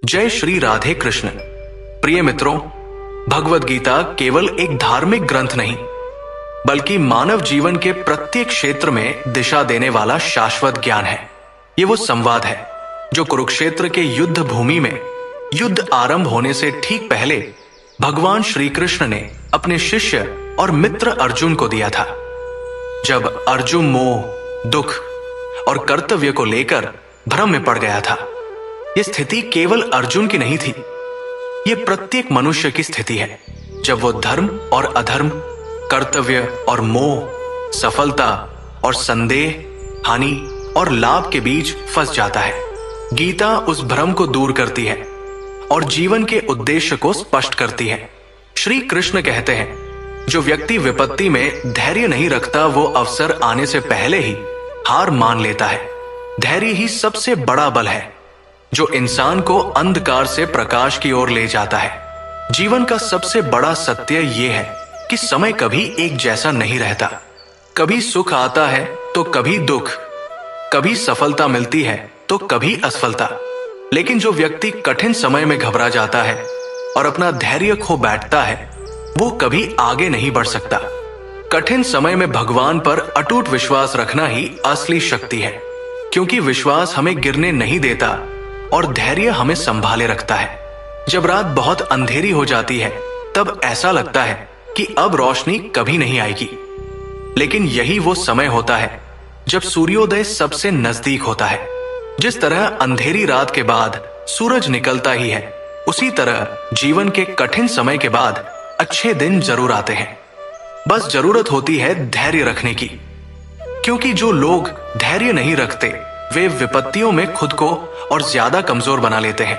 जय श्री राधे कृष्ण। प्रिय मित्रों, भगवद गीता केवल एक धार्मिक ग्रंथ नहीं, बल्कि मानव जीवन के प्रत्येक क्षेत्र में दिशा देने वाला शाश्वत ज्ञान है। ये वो संवाद है जो कुरुक्षेत्र के युद्ध भूमि में युद्ध आरंभ होने से ठीक पहले भगवान श्री कृष्ण ने अपने शिष्य और मित्र अर्जुन को दिया था। जब अर्जुन मोह, दुख और कर्तव्य को लेकर भ्रम में पड़ गया था। यह स्थिति केवल अर्जुन की नहीं थी, ये प्रत्येक मनुष्य की स्थिति है। जब वो धर्म और अधर्म, कर्तव्य और मोह, सफलता और संदेह, हानि और लाभ के बीच फंस जाता है। गीता उस भ्रम को दूर करती है और जीवन के उद्देश्य को स्पष्ट करती है। श्री कृष्ण कहते हैं, जो व्यक्ति विपत्ति में धैर्य नहीं रखता, वो अवसर आने से पहले ही हार मान लेता है। धैर्य ही सबसे बड़ा बल है जो इंसान को अंधकार से प्रकाश की ओर ले जाता है। जीवन का सबसे बड़ा सत्य यह है कि समय कभी एक जैसा नहीं रहता। कभी सुख आता है तो कभी दुख, कभी सफलता मिलती है तो कभी असफलता। लेकिन जो व्यक्ति कठिन समय में घबरा जाता है और अपना धैर्य खो बैठता है, वो कभी आगे नहीं बढ़ सकता। कठिन समय में भगवान पर अटूट विश्वास रखना ही असली शक्ति है, क्योंकि विश्वास हमें गिरने नहीं देता और धैर्य हमें संभाले रखता है। जब रात बहुत अंधेरी हो जाती है, तब ऐसा लगता है कि अब रोशनी कभी नहीं आएगी। लेकिन यही वो समय होता है जब सूर्योदय सबसे नजदीक होता है। जिस तरह अंधेरी रात के बाद सूरज निकलता ही है, उसी तरह जीवन के कठिन समय के बाद अच्छे दिन जरूर आते हैं। बस जरूरत होती है धैर्य रखने की, क्योंकि जो लोग धैर्य नहीं रखते, वे विपत्तियों में खुद को और ज्यादा कमजोर बना लेते हैं।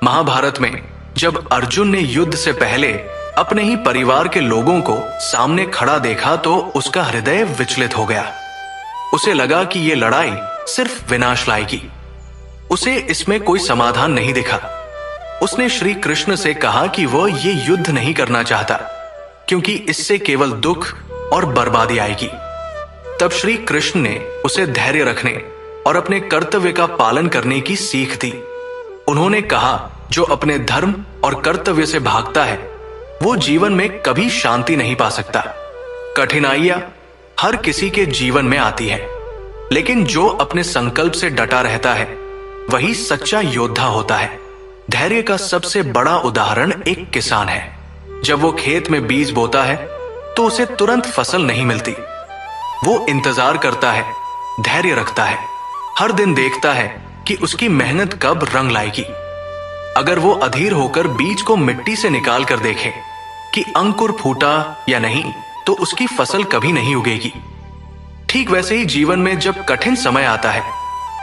महाभारत में जब अर्जुन ने युद्ध से पहले अपने ही परिवार के लोगों को सामने खड़ा देखा तो उसका हृदय विचलित हो गया। उसे लगा कि ये लड़ाई सिर्फ विनाश लाएगी। उसे इसमें कोई समाधान नहीं दिखा। उसने श्री कृष्ण से कहा कि वह ये युद्ध नहीं करना चाहता, क्योंकि इससे केवल दुख और बर्बादी आएगी। तब श्री कृष्ण ने उसे धैर्य रखने और अपने कर्तव्य का पालन करने की सीख दी। उन्होंने कहा, जो अपने धर्म और कर्तव्य से भागता है, वो जीवन में कभी शांति नहीं पा सकता। कठिनाइयां हर किसी के जीवन में आती है, लेकिन जो अपने संकल्प से डटा रहता है, वही सच्चा योद्धा होता है। धैर्य का सबसे बड़ा उदाहरण एक किसान है। जब वो खेत में बीज बोता है तो उसे तुरंत फसल नहीं मिलती। वो इंतजार करता है, धैर्य रखता है, हर दिन देखता है कि उसकी मेहनत कब रंग लाएगी। अगर वो अधीर होकर बीज को मिट्टी से निकाल कर देखे कि अंकुर फूटा या नहीं, तो उसकी फसल कभी नहीं उगेगी। ठीक वैसे ही जीवन में जब कठिन समय आता है,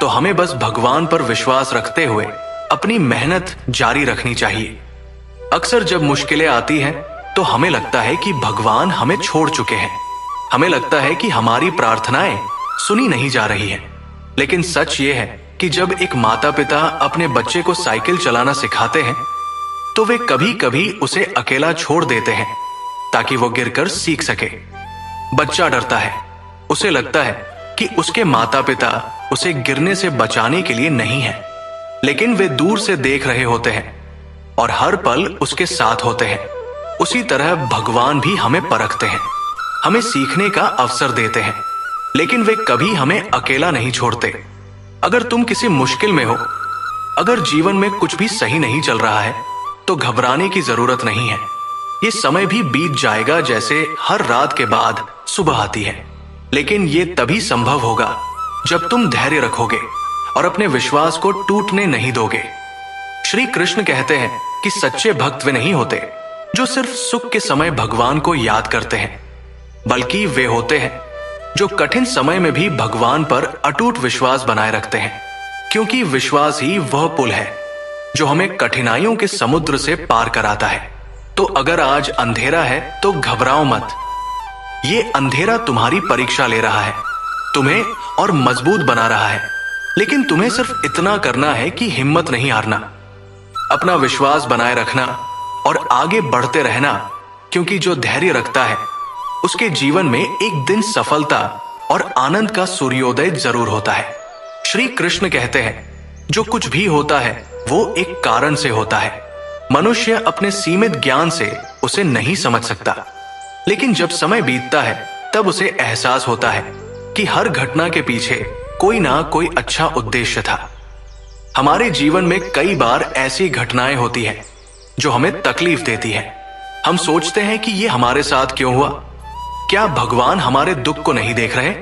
तो हमें बस भगवान पर विश्वास रखते हुए अपनी मेहनत जारी रखनी चाहिए। अक्सर जब मुश्किलें आती हैं, तो हमें लगता है कि भगवान हमें छोड़ चुके हैं। हमें लगता है कि हमारी प्रार्थनाएं सुनी नहीं जा रही हैं। लेकिन सच ये है कि जब एक माता पिता अपने बच्चे को साइकिल चलाना सिखाते हैं, तो वे कभी कभी उसे अकेला छोड़ देते हैं ताकि वो गिरकर सीख सके। बच्चा डरता है, उसे लगता है कि उसके माता पिता उसे गिरने से बचाने के लिए नहीं है, लेकिन वे दूर से देख रहे होते हैं और हर पल उसके साथ होते हैं। उसी तरह भगवान भी हमें परखते हैं, हमें सीखने का अवसर देते हैं, लेकिन वे कभी हमें अकेला नहीं छोड़ते। अगर तुम किसी मुश्किल में हो, अगर जीवन में कुछ भी सही नहीं चल रहा है, तो घबराने की जरूरत नहीं है। ये समय भी बीत जाएगा, जैसे हर रात के बाद सुबह आती है। लेकिन ये तभी संभव होगा जब तुम धैर्य रखोगे और अपने विश्वास को टूटने नहीं दोगे। श्री कृष्ण कहते हैं कि सच्चे भक्त वे नहीं होते जो सिर्फ सुख के समय भगवान को याद करते हैं, बल्कि वे होते हैं जो कठिन समय में भी भगवान पर अटूट विश्वास बनाए रखते हैं, क्योंकि विश्वास ही वह पुल है जो हमें कठिनाइयों के समुद्र से पार कराता है। तो अगर आज अंधेरा है तो घबराओ मत। ये अंधेरा तुम्हारी परीक्षा ले रहा है, तुम्हें और मजबूत बना रहा है। लेकिन तुम्हें सिर्फ इतना करना है कि हिम्मत नहीं हारना, अपना विश्वास बनाए रखना और आगे बढ़ते रहना, क्योंकि जो धैर्य रखता है उसके जीवन में एक दिन सफलता और आनंद का सूर्योदय जरूर होता है। श्री कृष्ण कहते हैं, जो कुछ भी होता है वो एक कारण से होता है। मनुष्य अपने सीमित ज्ञान से उसे नहीं समझ सकता, लेकिन जब समय बीतता है तब उसे एहसास होता है कि हर घटना के पीछे कोई ना कोई अच्छा उद्देश्य था। हमारे जीवन में कई बार ऐसी घटनाएं होती हैं जो हमें तकलीफ देती हैं। हम सोचते हैं कि ये हमारे साथ क्यों हुआ? क्या भगवान हमारे दुख को नहीं देख रहे?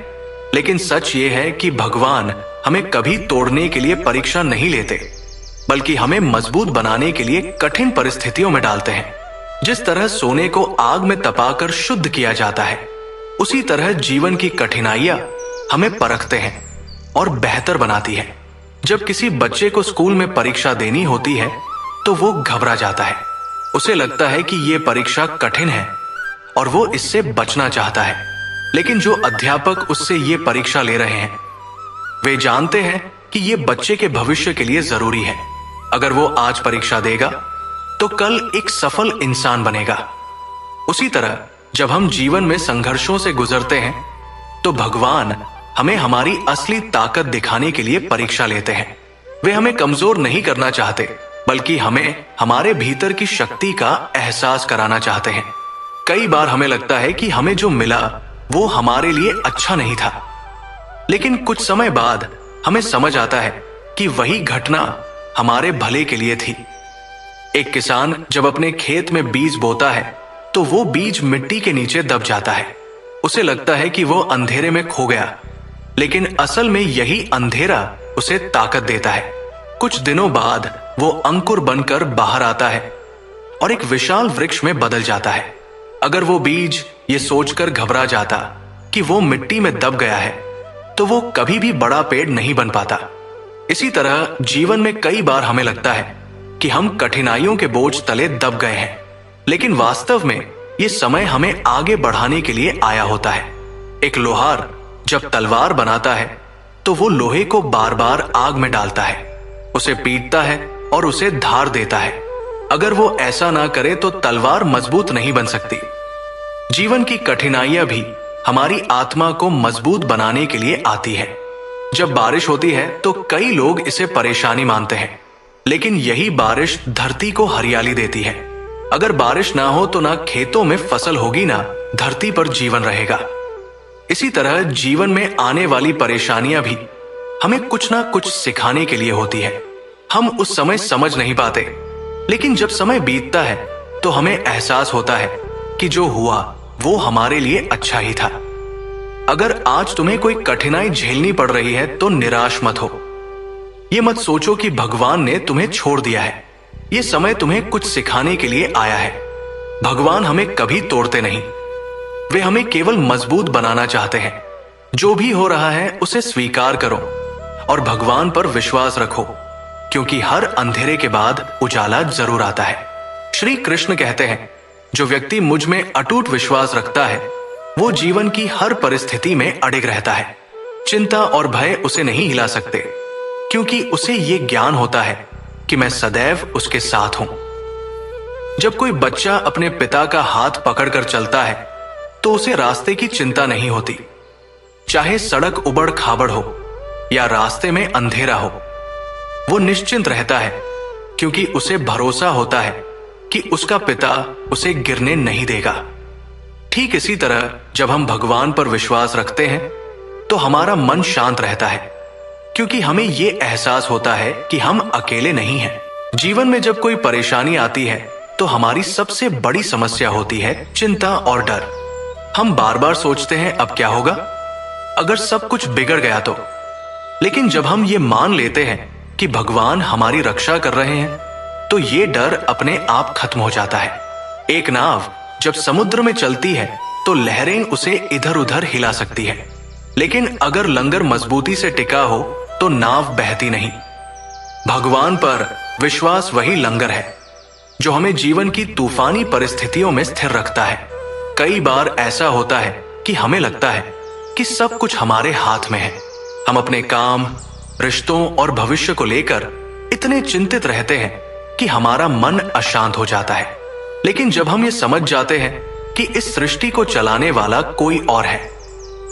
लेकिन सच ये है कि भगवान हमें कभी तोड़ने के लिए परीक्षा नहीं लेते, बल्कि हमें मजबूत बनाने के लिए कठिन परिस्थितियों में डालते हैं। जिस तरह सोने को आग में तपाकर शुद्ध किया जाता है, उसी तरह जीवन की कठिनाइयां हमें परखते हैं और बेहतर बनाती है। जब किसी बच्चे को स्कूल में परीक्षा देनी होती है तो वो घबरा जाता है। उसे लगता है कि ये परीक्षा कठिन है और वो इससे बचना चाहता है। लेकिन जो अध्यापक उससे ये परीक्षा ले रहे हैं, वे जानते हैं कि ये बच्चे के भविष्य के लिए जरूरी है। अगर वो आज परीक्षा देगा तो कल एक सफल इंसान बनेगा। उसी तरह जब हम जीवन में संघर्षों से गुजरते हैं तो भगवान हमें हमारी असली ताकत दिखाने के लिए परीक्षा लेते हैं। वे हमें कमजोर नहीं करना चाहते, बल्कि हमें हमारे भीतर की शक्ति का एहसास कराना चाहते हैं। कई बार हमें लगता है कि हमें जो मिला वो हमारे लिए अच्छा नहीं था, लेकिन कुछ समय बाद हमें समझ आता है कि वही घटना हमारे भले के लिए थी। एक किसान जब अपने खेत में बीज बोता है तो वो बीज मिट्टी के नीचे दब जाता है। उसे लगता है कि वो अंधेरे में खो गया, लेकिन असल में यही अंधेरा उसे ताकत देता है। कुछ दिनों बाद वो अंकुर बनकर बाहर आता है और एक विशाल वृक्ष में बदल जाता है। अगर वो बीज ये सोचकर घबरा जाता कि वो मिट्टी में दब गया है तो वो कभी भी बड़ा पेड़ नहीं बन पाता। इसी तरह जीवन में कई बार हमें लगता है कि हम कठिनाइयों के बोझ तले दब गए हैं, लेकिन वास्तव में ये समय हमें आगे बढ़ाने के लिए आया होता है। एक लोहार जब तलवार बनाता है तो वो लोहे को बार बार आग में डालता है, उसे पीटता है और उसे धार देता है। अगर वो ऐसा ना करे तो तलवार मजबूत नहीं बन सकती। जीवन की कठिनाइयां भी हमारी आत्मा को मजबूत बनाने के लिए आती है। जब बारिश होती है तो कई लोग इसे परेशानी मानते हैं, लेकिन यही बारिश धरती को हरियाली देती है। अगर बारिश ना हो तो ना खेतों में फसल होगी, ना धरती पर जीवन रहेगा। इसी तरह जीवन में आने वाली परेशानियां भी हमें कुछ ना कुछ सिखाने के लिए होती है। हम उस समय समझ नहीं पाते, लेकिन जब समय बीतता है तो हमें एहसास होता है कि जो हुआ वो हमारे लिए अच्छा ही था। अगर आज तुम्हें कोई कठिनाई झेलनी पड़ रही है तो निराश मत हो। ये मत सोचो कि भगवान ने तुम्हें छोड़ दिया है। ये समय तुम्हें कुछ सिखाने के लिए आया है। भगवान हमें कभी तोड़ते नहीं, वे हमें केवल मजबूत बनाना चाहते हैं। जो भी हो रहा है उसे स्वीकार करो और भगवान पर विश्वास रखो, क्योंकि हर अंधेरे के बाद उजाला जरूर आता है। श्री कृष्ण कहते हैं, जो व्यक्ति मुझ में अटूट विश्वास रखता है वो जीवन की हर परिस्थिति में अडिग रहता है। चिंता और भय उसे नहीं हिला सकते, क्योंकि उसे ये ज्ञान होता है कि मैं सदैव उसके साथ हूं। जब कोई बच्चा अपने पिता का हाथ पकड़कर चलता है तो उसे रास्ते की चिंता नहीं होती, चाहे सड़क उबड़ खाबड़ हो या रास्ते में अंधेरा हो। वो निश्चिंत रहता है, क्योंकि उसे भरोसा होता है कि उसका पिता उसे गिरने नहीं देगा। ठीक इसी तरह जब हम भगवान पर विश्वास रखते हैं तो हमारा मन शांत रहता है, क्योंकि हमें ये एहसास होता है कि हम अकेले नहीं हैं। जीवन में जब कोई परेशानी आती है तो हमारी सबसे बड़ी समस्या होती है चिंता और डर। हम बार बार सोचते हैं अब क्या होगा अगर सब कुछ बिगड़ गया तो। लेकिन जब हम ये मान लेते हैं कि भगवान हमारी रक्षा कर रहे हैं तो ये डर अपने आप खत्म हो जाता है। एक नाव जब समुद्र में चलती है तो लहरें उसे इधर उधर हिला सकती है, लेकिन अगर लंगर मजबूती से टिका हो तो नाव बहती नहीं। भगवान पर विश्वास वही लंगर है जो हमें जीवन की तूफानी परिस्थितियों में स्थिर रखता है। कई बार ऐसा होता है कि हमें लगता है कि सब कुछ हमारे हाथ में है। हम अपने काम, रिश्तों और भविष्य को लेकर इतने चिंतित रहते हैं कि हमारा मन अशांत हो जाता है। लेकिन जब हम ये समझ जाते हैं कि इस सृष्टि को चलाने वाला कोई और है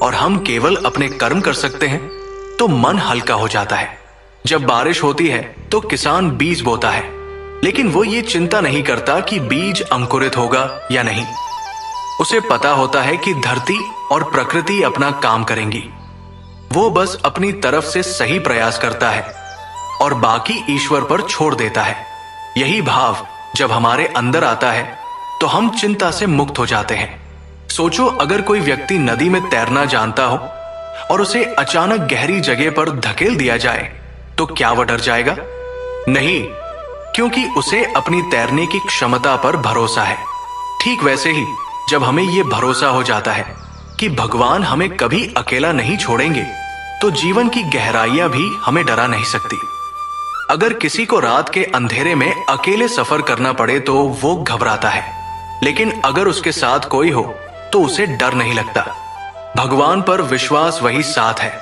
और हम केवल अपने कर्म कर सकते हैं, तो मन हल्का हो जाता है। जब बारिश होती है तो किसान बीज बोता है, लेकिन वो ये चिंता नहीं करता कि बीज अंकुरित होगा या नहीं। उसे पता होता है कि धरती और प्रकृति अपना काम करेंगी। वो बस अपनी तरफ से सही प्रयास करता है और बाकी ईश्वर पर छोड़ देता है। यही भाव जब हमारे अंदर आता है तो हम चिंता से मुक्त हो जाते हैं। सोचो, अगर कोई व्यक्ति नदी में तैरना जानता हो और उसे अचानक गहरी जगह पर धकेल दिया जाए तो क्या वह डर जाएगा? नहीं, क्योंकि उसे अपनी तैरने की क्षमता पर भरोसा है। ठीक वैसे ही जब हमें यह भरोसा हो जाता है कि भगवान हमें कभी अकेला नहीं छोड़ेंगे, तो जीवन की गहराइयां भी हमें डरा नहीं सकती। अगर किसी को रात के अंधेरे में अकेले सफर करना पड़े तो वो घबराता है, लेकिन अगर उसके साथ कोई हो तो उसे डर नहीं लगता। भगवान पर विश्वास वही साथ है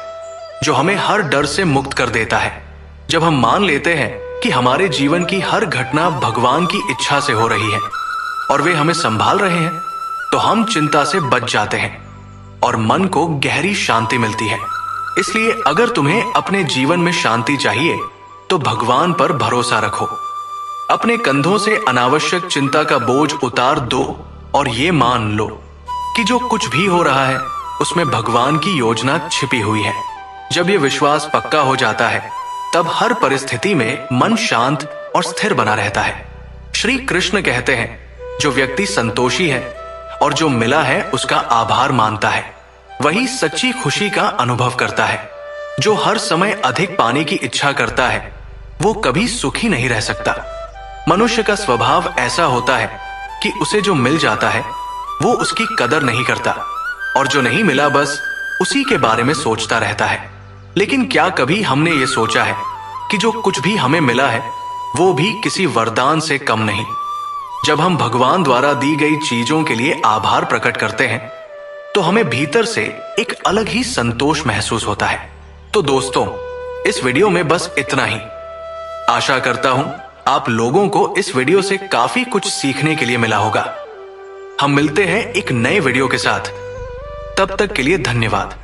जो हमें हर डर से मुक्त कर देता है। जब हम मान लेते हैं कि हमारे जीवन की हर घटना भगवान की इच्छा से हो रही है और वे हमें संभाल रहे हैं, तो हम चिंता से बच जाते हैं और मन को गहरी शांति मिलती है। इसलिए अगर तुम्हें अपने जीवन में शांति चाहिए तो भगवान पर भरोसा रखो। अपने कंधों से अनावश्यक चिंता का बोझ उतार दो और ये मान लो कि जो कुछ भी हो रहा है उसमें भगवान की योजना छिपी हुई है। जब ये विश्वास पक्का हो जाता है तब हर परिस्थिति में मन शांत और स्थिर बना रहता है। श्री कृष्ण कहते हैं, जो व्यक्ति संतोषी है और जो मिला है उसका आभार मानता है, वही सच्ची खुशी का अनुभव करता है। जो हर समय अधिक पाने की इच्छा करता है वो कभी सुखी नहीं रह सकता। मनुष्य का स्वभाव ऐसा होता है कि उसे जो मिल जाता है वो उसकी कदर नहीं करता और जो नहीं मिला बस उसी के बारे में सोचता रहता है। लेकिन क्या कभी हमने ये सोचा है कि जो कुछ भी हमें मिला है वो भी किसी वरदान से कम नहीं? जब हम भगवान द्वारा दी गई चीजों के लिए आभार प्रकट करते हैं तो हमें भीतर से एक अलग ही संतोष महसूस होता है। तो दोस्तों, इस वीडियो में बस इतना ही। आशा करता हूं आप लोगों को इस वीडियो से काफी कुछ सीखने के लिए मिला होगा। हम मिलते हैं एक नए वीडियो के साथ। तब तक के लिए धन्यवाद।